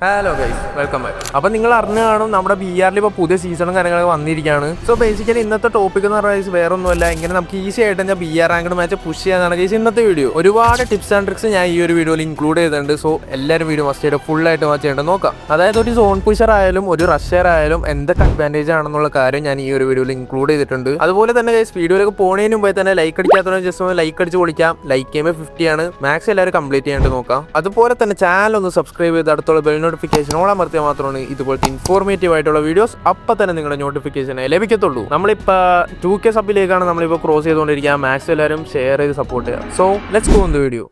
Hello guys, welcome back. അപ്പോൾ നിങ്ങൾ അറിഞ്ഞു കാണും നമ്മുടെ BR ഇപ്പോൾ പുതിയ സീസണും കാര്യങ്ങളൊക്കെ വന്നിരിക്കുകയാണ്. സോ ബേസിക്കലി ഇന്നത്തെ ടോപ്പിക് എന്ന് പറഞ്ഞാൽ വേറെ ഒന്നുമല്ല, ഇങ്ങനെ നമുക്ക് ഈസി ആയിട്ട് ഞാൻ BR റാങ്ക്ഡ് മാച്ച് പുഷ് ചെയ്യാനാണ് ഗൈസ് ഇന്നത്തെ വീഡിയോ. ഒരുപാട് ടിപ്സ് ആൻഡ് ട്രിക്സ് ഞാൻ ഈ ഒരു വീഡിയോയിൽ ഇൻക്ലൂഡ് ചെയ്തിട്ടുണ്ട്. സോ എല്ലാവരും വീഡിയോ മസ്റ്റ് ആയിട്ട് ഫുൾ ആയിട്ട് വാച്ച് ചെയ്യേണ്ടത് നോക്കാം. അതായത് ഒരു സോൺ പുഷർ ആയാലും ഒരു റഷർ ആയാലും എന്തൊക്കെ അഡ്വാൻറ്റേജ് ആണെന്നുള്ള കാര്യം ഞാൻ ഈ ഒരു വീഡിയോയിൽ ഇൻക്ലൂഡ് ചെയ്തിട്ടുണ്ട്. അതുപോലെ തന്നെ ഗൈസ് വീഡിയോയിലേക്ക് പോകുന്നതിന് മുമ്പേ തന്നെ ലൈക്ക് അടിക്കാത്തവരെ ജസ്റ്റ് ഒന്ന് ലൈക്ക് അടിച്ച് പൊളിക്കാം. ലൈക്ക് ചെയ്യുമ്പോൾ 50 ആണ്, മാക്സ് എല്ലാവരും കംപ്ലീറ്റ് ചെയ്യാണ്ട് നോക്കാം. അതുപോലെ തന്നെ ചാനൽ ഒന്ന് സബ്സ്ക്രൈബ് ചെയ്ത് അടുത്തുള്ള ബെൽ നോട്ടിഫിക്കേഷൻ ഓൾ അമർത്തിയാൽ മാത്രമാണ് ഇതുപോലത്തെ ഇൻഫോർമേറ്റീവ് ആയിട്ടുള്ള വീഡിയോസ് അപ്പം തന്നെ നിങ്ങളുടെ നോട്ടിഫിക്കേഷൻ ലഭിക്കത്തുള്ളൂ. നമ്മളിപ്പോൾ 2K സബിലേക്കാണ് നമ്മളിപ്പോൾ ക്രോസ് ചെയ്തുകൊണ്ടിരിക്കുക. മാക്സ് എല്ലാവരും ഷെയർ ചെയ്ത് സപ്പോർട്ട് ചെയ്യുക. So let's go in the video.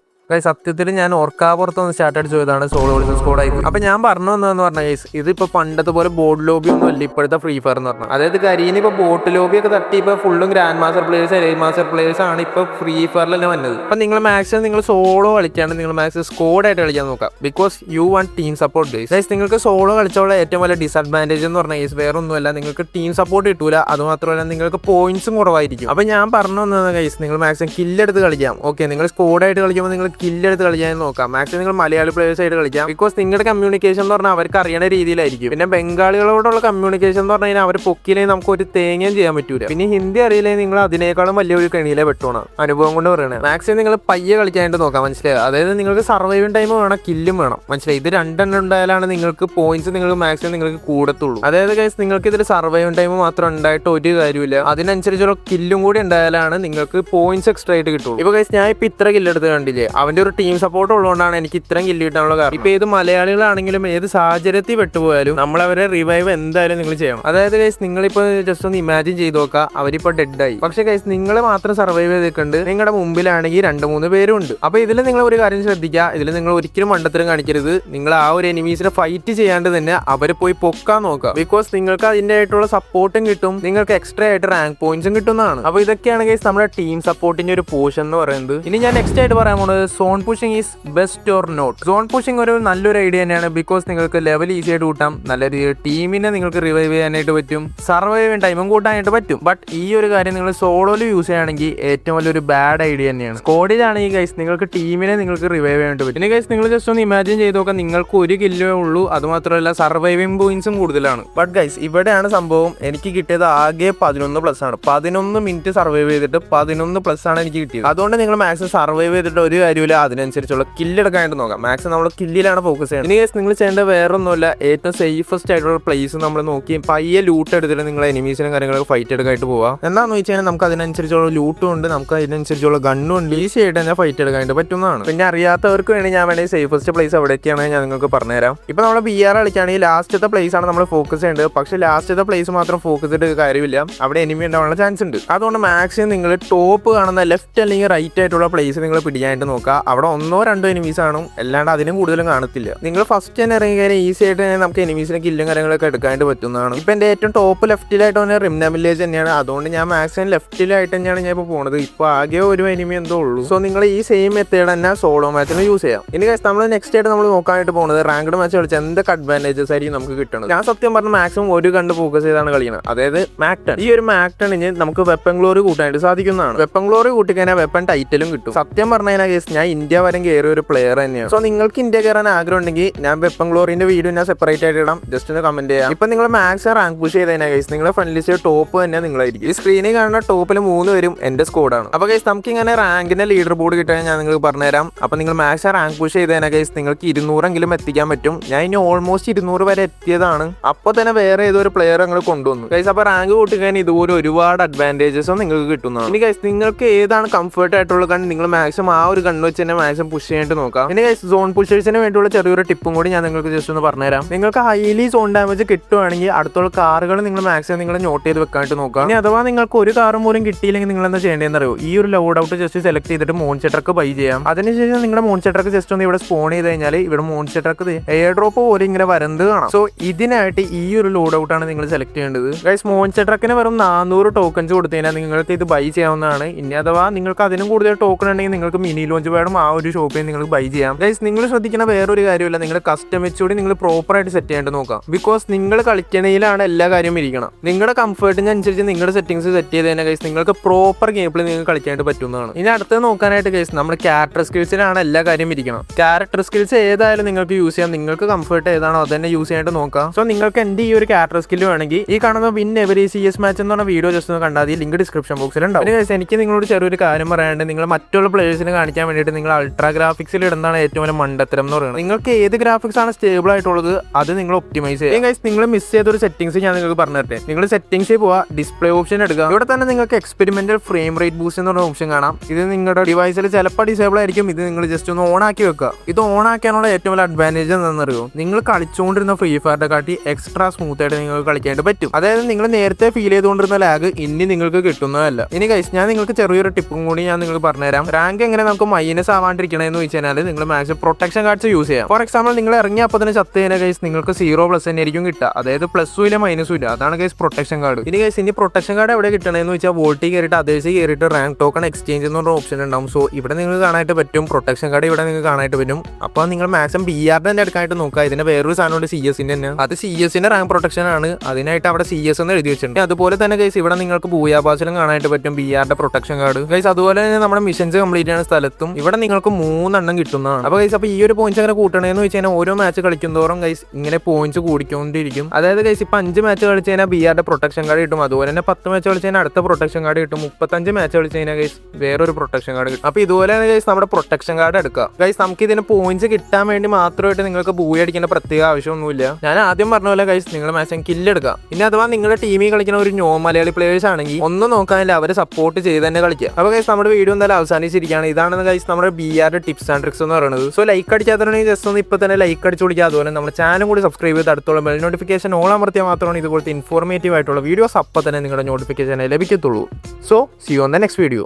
സത്യത്തിൽ ഞാൻ ഓർക്കാപ്പുറത്തൊന്ന് സ്റ്റാർട്ട് അടിച്ച് പോയതാണ് സോളോ വേഴ്സസ് സ്ക്വാഡ് ആയിട്ട്. അപ്പം ഞാൻ പറഞ്ഞു വന്നതെന്ന് പറഞ്ഞാൽ ഗൈസ്, ഇതിപ്പോൾ പണ്ടത്തെ പോലെ ബോർഡ് ലോബി ഒന്നും അല്ല ഇപ്പോഴത്തെ ഫ്രീ ഫയർ എന്ന് പറഞ്ഞാൽ. അതായത് കരീന് ഇപ്പോൾ ബോട്ട് ലോബി ഒക്കെ തട്ടി ഇപ്പോൾ ഫുള്ളും grand master players elite master players ആണ് ഇപ്പോൾ ഫ്രീ ഫയറിൽ തന്നെ വന്നത്. അപ്പം നിങ്ങൾ മാക്സിമം നിങ്ങൾ സോളോ കളിക്കാണ്ട് നിങ്ങൾ മാക്സിമം സ്ക്വാഡ് ആയിട്ട് കളിക്കാൻ നോക്കാം. Because you want team support guys. നിങ്ങൾക്ക് സോളോ കളിച്ചോളെ ഏറ്റവും വലിയ ഡിസഡ്വാൻറ്റേജ് എന്ന് പറഞ്ഞാൽ ഗൈസ് വേറെ ഒന്നുമല്ല, നിങ്ങൾക്ക് ടീം സപ്പോർട്ട് കിട്ടൂല. അതുമാത്രമല്ല നിങ്ങൾക്ക് പോയിന്റ്സും കുറവായിരിക്കും. അപ്പം ഞാൻ പറഞ്ഞു വന്നത് ഗൈസ്, നിങ്ങൾ മാക്സിമം കില്ലെടുത്ത് കളിക്കാം. ഓക്കെ, നിങ്ങൾ സ്ക്വാഡായിട്ട് കളിക്കുമ്പോൾ നിങ്ങൾ കില്ലെടുത്ത് കളിക്കാൻ നോക്കാം. മാക്സിമം നിങ്ങൾ മലയാളി പ്ലേയേഴ്സ് ആയിട്ട് കളിക്കാം. ബിക്കോസ് നിങ്ങളുടെ കമ്മ്യൂണിക്കേഷൻ എന്ന് പറഞ്ഞാൽ അവർക്ക് അറിയണ രീതിയിലായിരിക്കും. പിന്നെ ബംഗാളികളോടുള്ള കമ്മ്യൂണിക്കേഷൻ എന്ന് പറഞ്ഞു കഴിഞ്ഞാൽ അവർ പൊക്കിയില്ലെങ്കിൽ നമുക്ക് ഒരു തേങ്ങയും ചെയ്യാൻ പറ്റൂല. പിന്നെ ഹിന്ദി അറിയില്ലെങ്കിൽ നിങ്ങൾ അതിനേക്കാളും വലിയൊരു കെണിയിലെ പെട്ടോണം. അനുഭവം കൊണ്ട് പറയണേ. മാക്സിമം നിങ്ങൾ പയ്യെ കളിക്കാനായിട്ട് നോക്കാം. മനസ്സിലായി? അതായത് നിങ്ങൾക്ക് സർവൈവിങ് ടൈം വേണം, കില്ലും വേണം. മനസ്സിലായി? ഇത് രണ്ടെണ്ണം ഉണ്ടായാലാണ് നിങ്ങൾക്ക് പോയിന്റ്സ് നിങ്ങൾക്ക് മാക്സിമം നിങ്ങൾക്ക് കൂടത്തുള്ളൂ. അതായത് ഗൈസ് നിങ്ങൾക്ക് ഇതിൽ സർവൈവിങ് ടൈം മാത്രം ഉണ്ടായിട്ട് ഒരു കാര്യമില്ല, അതിനനുസരിച്ചുള്ള കില്ലും കൂടി ഉണ്ടായാലാണ് നിങ്ങൾക്ക് പോയിന്റ്സ് എക്സ്ട്രാ ആയിട്ട് കിട്ടുള്ളൂ. ഇപ്പൊ ഗൈസ് ഞാൻ ഇപ്പൊ ഇത്ര കില്ലെടുത്ത് കണ്ടില്ലേ, അവന്റെ ഒരു ടീം സപ്പോർട്ട് ഉള്ളതുകൊണ്ടാണ് എനിക്ക് ഇത്രയും കില്ല് കിട്ടാനുള്ള കാരണം. ഇപ്പൊ ഏത് മലയാളികളാണെങ്കിലും ഏത് സാഹചര്യത്തിൽ പെട്ടുപോയാലും നമ്മളവരെ റിവൈവ് എന്തായാലും നിങ്ങൾ ചെയ്യണം. അതായത് ഗൈസ് നിങ്ങളിപ്പോ ജസ്റ്റ് ഒന്ന് ഇമാജിൻ ചെയ്ത് നോക്കുക, അവരിപ്പോ ഡെഡായി. പക്ഷെ ഗൈസ് നിങ്ങൾ മാത്രം സർവൈവ് ചെയ്തിട്ടുണ്ട്, നിങ്ങളുടെ മുമ്പിലാണെങ്കിൽ 2-3 പേരും ഉണ്ട്. അപ്പൊ ഇതിൽ നിങ്ങൾ ഒരു കാര്യം ശ്രദ്ധിക്കുക, ഇതിൽ നിങ്ങൾ ഒരിക്കലും മണ്ടത്തരം കാണിക്കരുത്. നിങ്ങൾ ആ ഒരു എനിമീസിനെ ഫൈറ്റ് ചെയ്യാണ്ട് തന്നെ അവരെ പോയി പൊക്കാൻ നോക്കുക. ബിക്കോസ് നിങ്ങൾക്ക് അതിന്റെ ആയിട്ടുള്ള സപ്പോർട്ടും കിട്ടും, നിങ്ങൾക്ക് എക്സ്ട്രാ ആയിട്ട് റാങ്ക് പോയിന്റ്സും കിട്ടുന്നതാണ്. അപ്പൊ ഇതൊക്കെയാണ് ഗൈസ് നമ്മുടെ ടീം സപ്പോർട്ടിന്റെ ഒരു പോർഷൻ എന്ന് പറയുന്നത്. ഇനി ഞാൻ നെക്സ്റ്റ് ആയിട്ട് പറയാൻ പോകുന്നത് zone pushing is best or not. Zone pushing ഒരു നല്ലൊരു ഐഡിയ തന്നെയാണ്. ബിക്കോസ് നിങ്ങൾക്ക് ലെവൽ ഈസി ആയിട്ട് കൂട്ടാം, നല്ല ടീമിനെ നിങ്ങൾക്ക് റിവൈവ് ചെയ്യാനായിട്ട് പറ്റും, സർവൈവ് ടൈമും കൂട്ടാനായിട്ട് പറ്റും. ബട്ട് ഈ ഒരു കാര്യം നിങ്ങൾ സോളോയിൽ യൂസ് ചെയ്യുകയാണെങ്കിൽ ഏറ്റവും വലിയൊരു ബാഡ് ഐഡിയ തന്നെയാണ്. സ്ക്വാഡിലാണെങ്കിൽ ഗൈസ് നിങ്ങൾക്ക് ടീമിനെ നിങ്ങൾക്ക് റിവൈവ് ചെയ്യാനായിട്ട് പറ്റും. പിന്നെ ഗൈസ് നിങ്ങൾ ജസ്റ്റ് ഒന്ന് ഇമാജിൻ ചെയ്ത് നോക്കാം, നിങ്ങൾക്ക് ഒരു കില്ലേ ഉള്ളൂ, അതുമാത്രമല്ല സർവൈവിംഗ് പോയിന്റ്സും കൂടുതലാണ്. ബട്ട് ഗൈസ് ഇവിടെയാണ് സംഭവം, എനിക്ക് കിട്ടിയത് ആകെ 11+ ആണ്. 11 മിനിറ്റ് സർവൈവ് ചെയ്തിട്ട് 11+ ആണ് എനിക്ക് കിട്ടിയത്. അതുകൊണ്ട് നിങ്ങൾ മാക്സിമം സർവൈവ് ചെയ്തിട്ട് ഒരു കാര്യമില്ല, അതിനനുസരിച്ചുള്ള കില്ലെടുക്കാനായിട്ട് നോക്കാം. മാക്സിമം നമ്മൾ കില്ലിലാണ് ഫോക്കസ് ചെയ്യുന്നത്. ഇനി ഗൈസ് നിങ്ങൾ ചെയ്യേണ്ടത് വേറെ ഒന്നുമില്ല, ഏറ്റവും സേഫസ്റ്റ് ആയിട്ടുള്ള പ്ലേസ് നമ്മൾ നോക്കി പയ്യെ ലൂട്ട് എടുത്തിട്ട് നിങ്ങൾ എനിമീസിനും കാര്യങ്ങളൊക്കെ ഫൈറ്റ് എടുക്കാനായിട്ട് പോവാം. എന്താണെന്ന് വെച്ച് കഴിഞ്ഞാൽ നമുക്ക് അതിനനുസരിച്ചുള്ള ലൂട്ടും ഉണ്ട്, നമുക്ക് അതിനനുസരിച്ചുള്ള ഗണ്ണും ഉണ്ട്. ഈസി ആയിട്ട് തന്നെ ഫൈറ്റ് എടുക്കാനായിട്ട് പറ്റുന്നതാണ്. പിന്നെ അറിയാത്തവർക്ക് വേണ്ടി ഞാൻ വേണമെങ്കിൽ സേഫസ്റ്റ് പ്ലേസ് എവിടെയൊക്കെയാണ് ഞാൻ നിങ്ങൾക്ക് പറഞ്ഞുതരാം. ഇപ്പൊ നമ്മൾ BR കളിക്കുകയാണെങ്കിൽ ലാസ്റ്റത്തെ പ്ലേസ് ആണ് നമ്മൾ ഫോക്കസ് ചെയ്യേണ്ടത്. പക്ഷേ ലാസ്റ്റത്തെ പ്ലേസ് മാത്രം ഫോക്കസ് ചെയ്തിട്ട് കാര്യമില്ല, അവിടെ എനിമി ഉണ്ടാവാനുള്ള ചാൻസ് ഉണ്ട്. അതുകൊണ്ട് മാക്സിമം നിങ്ങൾ ടോപ്പ് കാണുന്ന ലെഫ്റ്റ് അല്ലെങ്കിൽ റൈറ്റ് ആയിട്ടുള്ള പ്ലേസ് നിങ്ങൾ പിടിക്കാനായിട്ട് നോക്കുക. അവിടെ 1-2 എനിമീസ് കാണും, അല്ലാണ്ട് അതിനും കൂടുതലും കാണത്തില്ല. നിങ്ങൾ ഫസ്റ്റ് തന്നെ ഇറങ്ങി കഴിഞ്ഞാൽ ഈസി ആയിട്ട് തന്നെ നമുക്ക് എനിമീസിനെ കില്ലും കാര്യങ്ങളൊക്കെ എടുക്കാനായിട്ട് പറ്റുന്നതാണ്. ഇപ്പൊ എന്റെ ഏറ്റവും ടോപ്പ് ലെഫ്റ്റിലായിട്ട് തന്നെ റിംന വില്ലേജ് തന്നെയാണ്. അതുകൊണ്ട് ഞാൻ മാക്സിമം ലെഫ്റ്റിലായിട്ട് തന്നെയാണ് ഞാൻ ഇപ്പോൾ പോകുന്നത്. ഇപ്പൊ ആകെ ഒരു എനിമി എന്തോ ഉള്ളൂ. സോ നിങ്ങൾ ഈ സെയിം മെത്തേഡ് തന്നെ സോളോ മാച്ചിന് യൂസ് ചെയ്യാം. ഇനി നമ്മൾ നെക്സ്റ്റ് ആയിട്ട് നമ്മൾ നോക്കാനായിട്ട് പോകുന്നത് റാങ്ക്ഡ് മാച്ച് കളിച്ചാൽ എന്തൊക്കെ അഡ്വാൻറ്റേജസ് ആയിരിക്കും നമുക്ക് കിട്ടുന്നത്. ഞാൻ സത്യം പറഞ്ഞ മാക്സിമം ഒരു കണ്ട് ഫോക്കസ് ചെയ്താണ് കളിക്കുന്നത്. അതായത് മാക്ടൺ. ഈ ഒരു മാക്ടണിന് നമുക്ക് വെപ്പൺ ഗ്ലോറി കൂട്ടാനായിട്ട് സാധിക്കുന്നതാണ്. വെപ്പൺ ഗ്ലോറി കൂട്ടിക്കഴിഞ്ഞാൽ വെപ്പൺ ടൈറ്റിലും കിട്ടും. സത്യം പറഞ്ഞു കഴിഞ്ഞാൽ ഞാൻ ഇന്ത്യ വരെ കയറിയ ഒരു പ്ലെയർ തന്നെയാണ്. സോ നിങ്ങൾക്ക് ഇന്ത്യ കയറാൻ ആഗ്രഹം ഉണ്ടെങ്കിൽ ഞാൻ വെപ്പൺ ഗ്ലോറിന്റെ വീഡിയോ ഞാൻ സെപ്പറേറ്റ് ആയിട്ട് ഇടാം, ജസ്റ്റ് ഒന്ന് കമന്റ് ചെയ്യാം. ഇപ്പൊ നിങ്ങൾ മാക്സ് റാങ്ക് പുഷ് ചെയ്തതിനാ ഗൈസ് നിങ്ങളുടെ ഫ്രണ്ട് ലിസ്റ്റ് ടോപ്പ് തന്നെ നിങ്ങളായിരിക്കും. ഈ സ്ക്രീനിൽ കാണുന്ന ടോപ്പിൽ 3 പേരും എന്റെ സ്കോഡാണ്. അപ്പൊ ഗൈസ് നമുക്ക് ഇങ്ങനെ റാങ്കിന്റെ ലീഡർ ബോർഡ് കിട്ടാൻ ഞാൻ നിങ്ങൾക്ക് പറഞ്ഞുതരാം. അപ്പൊ നിങ്ങൾ മാക്സ് റാങ്ക് പുഷ് ചെയ്തതിനാ ഗൈസ് നിങ്ങൾക്ക് 200 എത്തിക്കാൻ പറ്റും. ഞാൻ ഇനി ഓൾമോസ്റ്റ് 200 വരെ എത്തിയതാണ്. അപ്പൊ തന്നെ വേറെ ഏതൊരു പ്ലെയർ നിങ്ങൾ കൊണ്ടുവന്നു ഗൈസ്. അപ്പൊ റാങ്ക് കൂട്ടിക്കാൻ ഇതുപോലെ ഒരുപാട് അഡ്വാൻറ്റേജസും നിങ്ങൾക്ക് കിട്ടുന്നതാണ്. ഇനി ഗൈസ് നിങ്ങൾക്ക് ഏതാണ് കംഫർട്ട് ആയിട്ടുള്ള കണ്ട് നിങ്ങൾ മാക്സിമം ആ ഒരു കണ്ണ് വെച്ച് തന്നെ മാക്സിമം പുഷ് ചെയ്യാനായിട്ട് നോക്കാം. പിന്നെ ഗൈസ് സോൺ പുഷേഴ്സിന് വേണ്ടിയുള്ള ചെറിയൊരു ടിപ്പും കൂടി ഞാൻ നിങ്ങൾക്ക് ജസ്റ്റ് ഒന്ന് പറഞ്ഞുതരാം. നിങ്ങൾക്ക് ഹൈലി സോൺ ഡാമേജ് കിട്ടുവാണെങ്കിൽ അടുത്തുള്ള കാറുകൾ നിങ്ങൾ മാക്സിമം നിങ്ങൾ നോട്ട് ചെയ്ത് വെക്കാനായിട്ട് നോക്കാം. ഇനി അഥവാ നിങ്ങൾക്ക് ഒരു കാറും പോലും കിട്ടിയില്ലെങ്കിൽ നിങ്ങൾ എന്താ ചെയ്യേണ്ടതെന്ന് അറിയോ, ഈ ഒരു ലോഡ് ഔട്ട് ജസ്റ്റ് സെലക്ട് ചെയ്തിട്ട് മോൺസ്റ്റർ ട്രക്ക് ബൈ ചെയ്യാം. അതിനുശേഷം നിങ്ങളുടെ മോൺസ്റ്റർ ട്രക്ക് ജസ്റ്റ് ഒന്ന് ഇവിടെ സ്പോൺ ചെയ്ത് കഴിഞ്ഞാൽ ഇവിടെ മോൺസ്റ്റർ ട്രക്ക് എയർ ഡ്രോപ്പ് പോലെ ഇങ്ങനെ വരുന്നത് കാണാം. സോ ഇതിനായിട്ട് ഈ ഒരു ലോഡ് ഔട്ട് ആണ് നിങ്ങൾ സെലക്ട് ചെയ്യേണ്ടത്. ഗൈസ് മോൺസ്റ്റർ ട്രക്കിന് വെറും 400 ടോക്കൺസ് കൊടുത്തു കഴിഞ്ഞാൽ നിങ്ങൾക്ക് ഇത് ബൈ ചെയ്യാവുന്നതാണ്. ഇനി അഥവാ നിങ്ങൾക്ക് അതിനും കൂടുതൽ ടോക്കൺ ഉണ്ടെങ്കിൽ നിങ്ങൾക്ക് മിനി ലോഞ്ച് പാഡ് കാർഡും ആ ഒരു ഷോപ്പിൽ നിങ്ങൾക്ക് ബൈ ചെയ്യാം. ഗൈസ് നിങ്ങൾ ശ്രദ്ധിക്കുന്ന വേറൊരു കാര്യമില്ല, നിങ്ങൾ കസ്റ്റമൈസോടെ നിങ്ങൾ പ്രോപ്പറായിട്ട് സെറ്റ് ചെയ്യേണ്ടത് നോക്കാം. ബിക്കോസ് നിങ്ങൾ കളിക്കണയിലാണ് എല്ലാ കാര്യവും ഇരിക്കണം. നിങ്ങളുടെ കംഫർട്ടിനനുസരിച്ച് നിങ്ങളുടെ സെറ്റിംഗ്സ് സെറ്റ് ചെയ്ത് തന്നെ ഗൈസ് നിങ്ങൾക്ക് പ്രോപ്പർ ഗെയിം പ്ലേ നിങ്ങൾക്ക് കളിക്കാനായിട്ട് പറ്റുന്നതാണ്. ഇനി അടുത്ത് നോക്കാനായിട്ട് ഗൈസ് നമ്മുടെ ക്യാരക്ടർ സ്കിൽസിലാണ് എല്ലാ കാര്യം ഇരിക്കണം. ക്യാരക്ടർ സ്കിൽസ് ഏതായാലും നിങ്ങൾക്ക് യൂസ് ചെയ്യാം. നിങ്ങൾക്ക് കംഫർട്ട് ഏതാണോ അത് തന്നെ യൂസ് ചെയ്യാനായിട്ട് നോക്കാം. സോ നിങ്ങൾക്ക് എൻ്റെ ഈ ഒരു ക്യാരക്ടർ സ്കില്ല് വേണമെങ്കിൽ ഈ കാണുന്ന വിൻ എവരി CS മാച്ച് എന്ന് പറഞ്ഞ വീഡിയോ ജസ്റ്റ് ഒന്ന് കണ്ടാൽ ലിങ്ക് ഡിസ്ക്രിപ്ഷൻ ബോക്സിൽ ഉണ്ടാവും. എനിക്ക് നിങ്ങളോട് ചെറിയൊരു കാര്യം പറയാനുണ്ട്. നിങ്ങൾ മറ്റുള്ള പ്ലേയേഴ്സിന് കാണിക്കാൻ വേണ്ടിയിട്ട് നിങ്ങൾ അൾട്രാ ഗ്രാഫിക്സിൽ ഇടുന്നതാണ് ഏറ്റവും വലിയ മണ്ടത്തരം എന്ന് പറയുന്നത്. നിങ്ങൾക്ക് ഏത് ഗ്രാഫിക്സ് ആണ് സ്റ്റേബിൾ ആയിട്ടുള്ളത് അത് നിങ്ങൾ ഒപ്റ്റിമൈസ് ചെയ്യുക. ഗൈസ് നിങ്ങൾ മിസ് ചെയ്തൊരു സെറ്റിംഗ്സ് ഞാൻ നിങ്ങൾക്ക് പറഞ്ഞു തരട്ടെ. നിങ്ങൾ സെറ്റിംഗ്സിൽ പോവുക, ഡിസ്പ്ലേ ഓപ്ഷൻ എടുക്കുക. ഇവിടെ തന്നെ നിങ്ങൾക്ക് എക്സ്പെരിമെന്റൽ ഫ്രെയിം റേറ്റ് ബൂസ്റ്റ് എന്ന് പറഞ്ഞ ഓപ്ഷൻ കാണാം. ഇത് നിങ്ങളുടെ ഡിവൈസിൽ ചിലപ്പോൾ ഡിസേബിൾ ആയിരിക്കും. ഇത് നിങ്ങൾ ജസ്റ്റ് ഒന്ന് ഓൺ ആക്കി വെക്കുക. ഇത് ഓൺ ആക്കാനുള്ള ഏറ്റവും വലിയ അഡ്വാൻറ്റേജ് എന്താണെന്നറിയോ, നിങ്ങൾ കളിച്ചുകൊണ്ടിരുന്ന ഫ്രീ ഫയറിനെ കാട്ടി എക്സ്ട്രാ സ്മൂത്ത് ആയിട്ട് നിങ്ങൾക്ക് കളിക്കാനായിട്ട് പറ്റും. അതായത് നിങ്ങൾ നേരത്തെ ഫീൽ ചെയ്തുകൊണ്ടിരുന്ന ലാഗ് ഇനി നിങ്ങൾക്ക് കിട്ടുന്നതല്ല. ഇനി ഗൈസ് ഞാൻ നിങ്ങൾക്ക് ചെറിയൊരു ടിപ്പും കൂടി ഞാൻ നിങ്ങൾക്ക് പറഞ്ഞുതരാം. റാങ്ക് എങ്ങനെ നമുക്ക് മൈനസ് ആവാണ്ടിരിക്കണമെന്ന് വെച്ച് കഴിഞ്ഞാൽ നിങ്ങൾ മാക്സിമം പ്രൊട്ടക്ഷൻ കാർഡ്സ് യൂസ് ചെയ്യാം. ഫോർ എക്സാമ്പിൾ നിങ്ങൾ ഇറങ്ങിയ അപ്പോൾ തന്നെ ചത്ത് കഴിഞ്ഞാൽ ഗൈസ് നിങ്ങൾക്ക് 0+ തന്നെ ആയിരിക്കും കിട്ടുക. അതായത് പ്ലസും ഇല്ല മൈനസും ഇല്ല. അതാണ് ഗൈസ് പ്രൊട്ടക്ഷൻ കാർഡ്. ഇനി ഗൈസ് ഇനി പ്രൊട്ടക്ഷൻ കാർഡ് എവിടെ കിട്ടണമെന്ന് വെച്ചാൽ വോൾട്ടിൽ കയറിയിട്ട് അതേഴ്സ് കയറിയിട്ട് റാങ്ക് ടോക്കൺ എക്സ്ചേഞ്ച് എന്ന് പറഞ്ഞ ഓപ്ഷൻ ഉണ്ടാവും. സോ ഇവിടെ നിങ്ങൾക്ക് കാണാനായിട്ട് പറ്റും പ്രൊട്ടക്ഷൻ കാർഡ് ഇവിടെ നിങ്ങൾക്ക് കാണാനായിട്ട് പറ്റും. അപ്പോൾ നിങ്ങൾ മാക്സിമം BR തന്നെ എടുക്കാനായിട്ട് നോക്കുക. ഇതിന്റെ വേറൊരു സാധനമുണ്ട് CS-ന്റെ തന്നെ. അത് CS-ന്റെ റാങ്ക് പ്രൊട്ടക്ഷൻ ആണ്. അതിനായിട്ട് അവിടെ CS എന്ന് എഴുതി വെച്ചിട്ടുണ്ട്. അതുപോലെ തന്നെ ഗൈസ് ഇവിടെ നിങ്ങൾക്ക് ബൂയാബാസിലും കാണാനായിട്ട് പറ്റും BR-ന്റെ പ്രൊട്ടക്ഷൻ കാർഡ്. ഗൈസ് അതുപോലെ തന്നെ നമ്മുടെ മിഷൻസ് കംപ്ലീറ്റ് ചെയ്യുന്ന സ്ഥലത്തും ഇവിടെ നിങ്ങൾക്ക് 3 എണ്ണം കിട്ടുന്നതാണ്. അപ്പോൾ ഗൈസ് അപ്പോൾ ഈ ഒരു പോയിന്റ്സ് അങ്ങനെ കൂട്ടണമെന്ന് വെച്ച് കഴിഞ്ഞാൽ ഓരോ മാച്ച് കളിക്കുന്തോറും ഗൈസ് ഇങ്ങനെ പോയിന്റ്സ് കൂടിക്കൊണ്ടിരിക്കും. അതായത് ഗൈസ് ഇപ്പോൾ 5 മാച്ച് കളിച്ച് കഴിഞ്ഞാൽ BR-ന്റെ പ്രൊട്ടക്ഷൻ കാർഡ് കിട്ടും. അതുപോലെ തന്നെ 10 മാച്ച് കളിച്ച് കഴിഞ്ഞാൽ അടുത്ത പ്രൊട്ടക്ഷൻ കാർഡ് കിട്ടും. 35 മാച്ച് കളിച്ച് കഴിഞ്ഞാൽ ഗൈസ് വേറൊരു പ്രൊട്ടക്ഷൻ കാർഡ് കിട്ടും. അപ്പോൾ ഇതുപോലെ തന്നെ ഗൈസ് നമ്മുടെ പ്രൊട്ടക്ഷൻ കാർഡ് എടുക്കുക. ഗൈസ് നമുക്ക് ഇതിന് പോയിന്റ്സ് കിട്ടാൻ വേണ്ടി മാത്രമായിട്ട് നിങ്ങൾക്ക് ബൂയ അടിക്കേണ്ട പ്രത്യേക ആവശ്യമൊന്നുമില്ല. ഞാൻ ആദ്യം പറഞ്ഞ പോലെ ഗൈസ് നിങ്ങൾ മാക്സിമം കില്ലെടുക്കുക. ഇനി അഥവാ നിങ്ങളുടെ ടീമിൽ കളിക്കുന്ന ഒരു നോ മലയാളി പ്ലേയേഴ്സ് ആണെങ്കിൽ ഒന്നും നോക്കാനില്ല, അവരെ സപ്പോർട്ട് ചെയ്ത് തന്നെ കളിക്കുക. അപ്പോൾ ഗൈസ് നമ്മുടെ വീഡിയോ എന്തായാലും അവസാനിച്ചിരിക്കുകയാണ്. ഇതാണ് ഗൈസ് നമ്മുടെ BR ടിപ്സ് ആൻഡ് ട്രിക്സ് എന്ന് പറയുന്നത്. സോ ലൈക്ക് അടിക്കാത്തവരാണെങ്കിൽ ജസ്റ്റ് ഒന്ന് ഇപ്പോൾ തന്നെ ലൈക്ക് അടിച്ചു കൊടുക്കുക. അതുപോലെ നമ്മുടെ ചാനൽ കൂടി സബ്സ്ക്രൈബ് ചെയ്ത് അടുത്തുള്ള ബെൽ നോട്ടിഫിക്കേഷൻ ഓൾ അമർത്തിയാൽ മാത്രമാണ് ഇതുപോലത്തെ ഇൻഫോർമേറ്റീവ് ആയിട്ടുള്ള വീഡിയോസ് അപ്പോൾ തന്നെ നിങ്ങളുടെ നോട്ടിഫിക്കേഷൻ ലഭിക്കത്തുള്ളൂ. So see you on the next video.